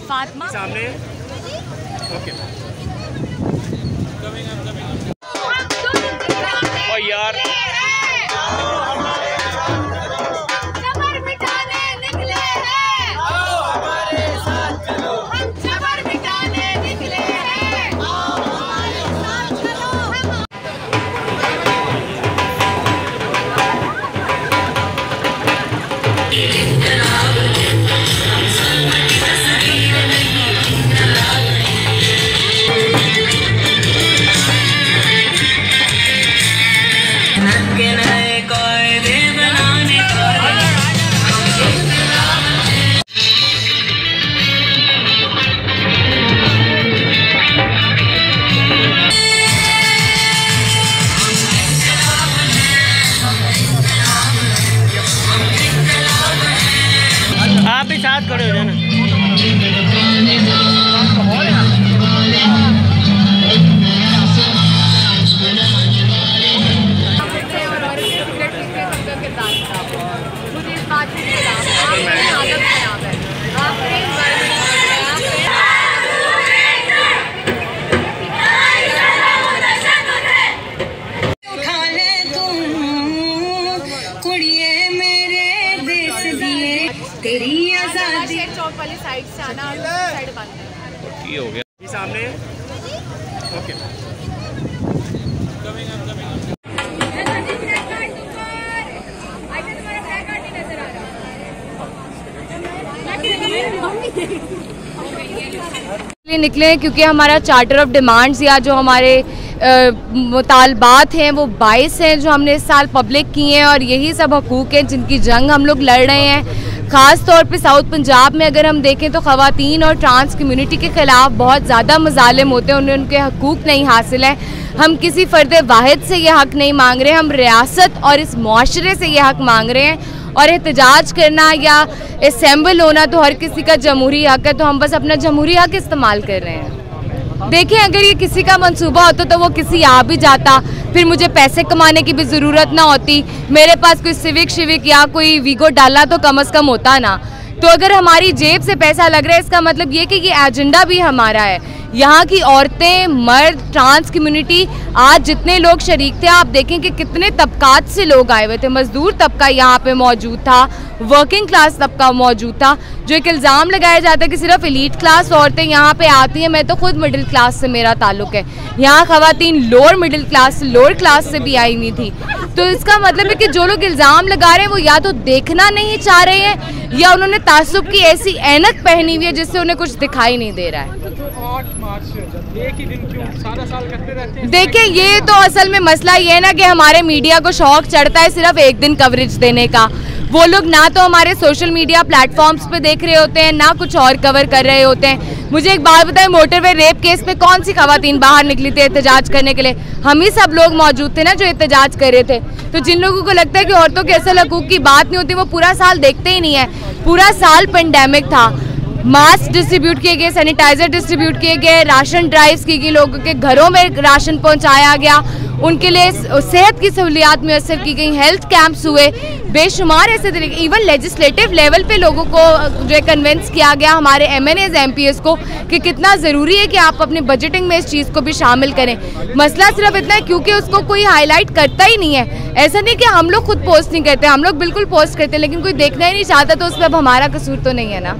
फातिमा सामने। ओके। ओ यार आप भी साथ खड़े हो जाना। तेरी आजादी चौक वाली साइड से आना और साइड बंद है। हो गया ये सामने। ओके। निकले क्योंकि हमारा चार्टर ऑफ डिमांड्स या जो हमारे मुतालबात हैं वो 22 हैं जो हमने इस साल पब्लिक किए हैं और यही सब हकूक़ हैं जिनकी जंग हम लोग लड़ रहे हैं। ख़ास तौर पे साउथ पंजाब में अगर हम देखें तो ख़वातीन और ट्रांस कम्युनिटी के ख़िलाफ़ बहुत ज़्यादा मज़ालिम होते हैं, उन्हें उनके हकूक़ नहीं हासिल हैं। हम किसी फ़र्द वाहिद से ये हक़ नहीं मांग रहे, हम रियासत और इस मुआशरे से ये हक़ मांग रहे हैं। और एहतजाज करना या असेंबल होना तो हर किसी का जमहूरी हक़ है, तो हम बस अपना जमहूरी हक़ इस्तेमाल कर रहे हैं। देखें, अगर ये किसी का मंसूबा होता तो वो किसी आ भी जाता, फिर मुझे पैसे कमाने की भी ज़रूरत ना होती, मेरे पास कोई सिविक या कोई वीगो डाला तो कम से कम होता ना। तो अगर हमारी जेब से पैसा लग रहा है इसका मतलब ये कि ये एजेंडा भी हमारा है। यहाँ की औरतें, मर्द, ट्रांस कम्युनिटी, आज जितने लोग शरीक थे आप देखें कि कितने तबकात से लोग आए हुए थे। मजदूर तबका यहाँ पे मौजूद था, वर्किंग क्लास तबका मौजूद था। जो एक इल्ज़ाम लगाया जाता है कि सिर्फ एलीट क्लास औरतें यहाँ पे आती हैं, मैं तो खुद मिडिल क्लास से मेरा ताल्लुक़ है। यहाँ ख़वातीन lower middle class, lower class से भी आई हुई थी। तो इसका मतलब है कि जो लोग इल्ज़ाम लगा रहे हैं वो या तो देखना नहीं चाह रहे हैं या उन्होंने तासुब की ऐसी ऐनक पहनी हुई है जिससे उन्हें कुछ दिखाई नहीं दे रहा है। 8 मार्च एक ही दिन क्यों सारा साल करते रहते हैं? देखिए, ये तो असल में मसला ये है ना कि हमारे मीडिया को शौक चढ़ता है सिर्फ एक दिन कवरेज देने का। वो लोग ना तो हमारे सोशल मीडिया प्लेटफॉर्म्स पे देख रहे होते हैं, ना कुछ और कवर कर रहे होते हैं। मुझे एक बात बताएं, मोटरवे रेप केस पे कौन सी खवातीन बाहर निकली थी एहतजाज करने के लिए? हम ही सब लोग मौजूद थे ना जो एहतजाज कर रहे थे। तो जिन लोगों को लगता है कि औरतों के असल हकूक़ की बात नहीं होती, वो पूरा साल देखते ही नहीं है। पूरा साल पेंडेमिक था, मास्क डिस्ट्रीब्यूट किए गए, सैनिटाइजर डिस्ट्रीब्यूट किए गए, राशन ड्राइव्स की गई, लोगों के घरों में राशन पहुंचाया गया, उनके लिए सेहत की सहूलियात मुयस्सर की गई, हेल्थ कैंप्स हुए, बेशुमार ऐसे तरीके। इवन लेजिस्लेटिव लेवल पे लोगों को जो है कन्विंस किया गया, हमारे MNAs MPs को, कि कितना ज़रूरी है कि आप अपने बजटिंग में इस चीज़ को भी शामिल करें। मसला सिर्फ इतना है क्योंकि उसको कोई हाईलाइट करता ही नहीं है। ऐसा नहीं कि हम लोग खुद पोस्ट नहीं करते, हम लोग बिल्कुल पोस्ट करते हैं, लेकिन कोई देखना ही नहीं चाहता, तो उसमें अब हमारा कसूर तो नहीं है ना।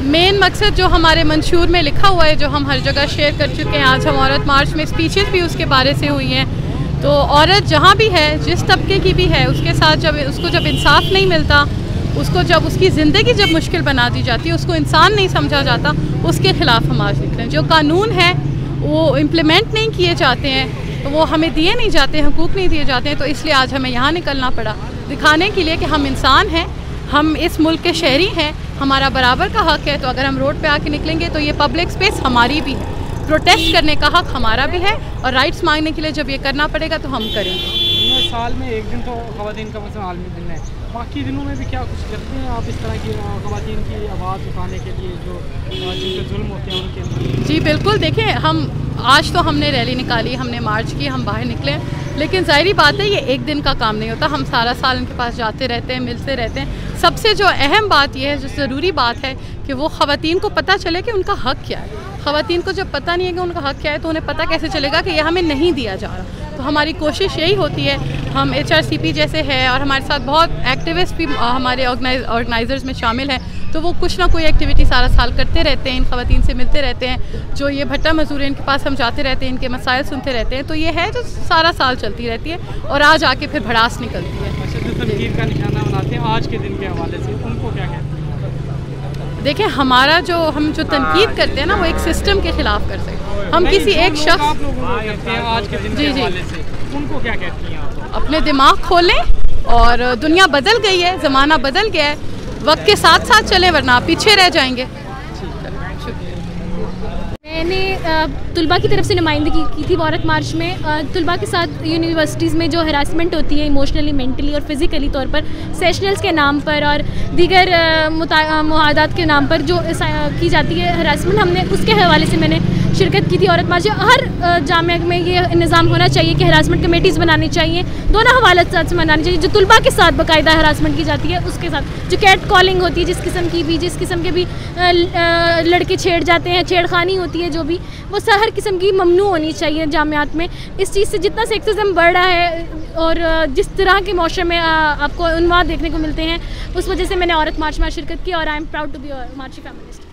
मेन मकसद जो हमारे मंशूर में लिखा हुआ है, जो हम हर जगह शेयर कर चुके हैं, आज हम औरत मार्च में स्पीचेस भी उसके बारे से हुई हैं। तो औरत जहाँ भी है, जिस तबके की भी है, उसके साथ जब इंसाफ नहीं मिलता, उसको जब उसकी ज़िंदगी जब मुश्किल बना दी जाती है, उसको इंसान नहीं समझा जाता, उसके ख़िलाफ़ हम आज निकलें। जो कानून है वो इम्प्लीमेंट नहीं किए जाते हैं, तो वो हमें दिए नहीं जाते, हकूक़ नहीं दिए जाते हैं। तो इसलिए आज हमें यहाँ निकलना पड़ा, दिखाने के लिए कि हम इंसान हैं, हम इस मुल्क के शहरी हैं, हमारा बराबर का हक़ है। तो अगर हम रोड पे आके निकलेंगे तो ये पब्लिक स्पेस हमारी भी है, प्रोटेस्ट करने का हक़ हमारा भी है, और राइट्स मांगने के लिए जब ये करना पड़ेगा तो हम करेंगे। साल में एक दिन तो ख़वातीन का मसलन आलमी दिन है, बाकी दिनों में भी क्या कुछ करते हैं आप इस तरह की ख़वातीन की आवाज़ उठाने के लिए जो जिन पर जुल्म होते हैं उनके लिए? जी बिल्कुल, देखिए हम आज तो हमने रैली निकाली, हमने मार्च की, हम बाहर निकले, लेकिन ज़ाहिरी बात है ये एक दिन का काम नहीं होता। हम सारा साल इनके पास जाते रहते हैं, मिलते रहते हैं। सबसे जो अहम बात यह है, जो ज़रूरी बात है कि वो ख़वातीन को पता चले कि उनका हक़ क्या है। ख़वातीन को जब पता नहीं है कि उनका हक़ क्या है तो उन्हें पता कैसे चलेगा कि यह हमें नहीं दिया जा रहा। तो हमारी कोशिश यही होती है, हम HRCP जैसे है और हमारे साथ बहुत एक्टिविस्ट भी हमारे ऑर्गेनाइज़र्स में शामिल हैं, तो वो कुछ ना कोई एक्टिविटी सारा साल करते रहते हैं, इन ख़वातीन से मिलते रहते हैं। जो ये भट्टा मजदूर इनके पास हम जाते रहते हैं, इनके मसाइल सुनते रहते हैं। तो ये है जो सारा साल चलती रहती है और आज आके फिर भड़ास निकलती है। अच्छा, जो तनकीद का निशाना बनाते हैं आज के दिन के हवाले से, उनको क्या कहते हैं? देखिए हमारा हम जो तनकीद करते हैं ना, वो एक सिस्टम के ख़िलाफ़ करते हैं। हम किसी एक शख्स आप लोगों को कहते हैं आज के दिन के हवाले से, उनको क्या कहती हैं आप? अपने दिमाग खोलें, और दुनिया बदल गई है, ज़माना बदल गया है, वक्त के साथ साथ चलें वरना आप पीछे रह जाएंगे। मैंने तुलबा की तरफ से नुमाइंदगी की थी औरत मार्च में। तुलबा के साथ यूनिवर्सिटीज़ में जो हरासमेंट होती है इमोशनली, मेंटली और फिज़िकली तौर पर, सेशनल्स के नाम पर और दीगर मुआहदात के नाम पर जो की जाती है हरासमेंट, हमने उसके हवाले से मैंने शिरकत की थी औरत मार्च। हर जामिया में ये निज़ाम होना चाहिए कि हरासमेंट कमेटीज़ बनानी चाहिए, दोनों हवाले से बनानी चाहिए। जो तुलबा के साथ बाकायदा हरासमेंट की जाती है उसके साथ, जो कैट कॉलिंग होती है जिस किस्म के भी लड़के छेड़ जाते हैं, छेड़खानी होती है जो भी, वो हर किस्म की ममनू होनी चाहिए जामियात में। इस चीज़ से जितना सेक्सिज्म बढ़ रहा है और जिस तरह के मौशरे में आपको उन्माद देखने को मिलते हैं, उस वजह से मैंने औरत मार्च में शिरकत की और I am proud to be मार्ची फेमिनिस्ट।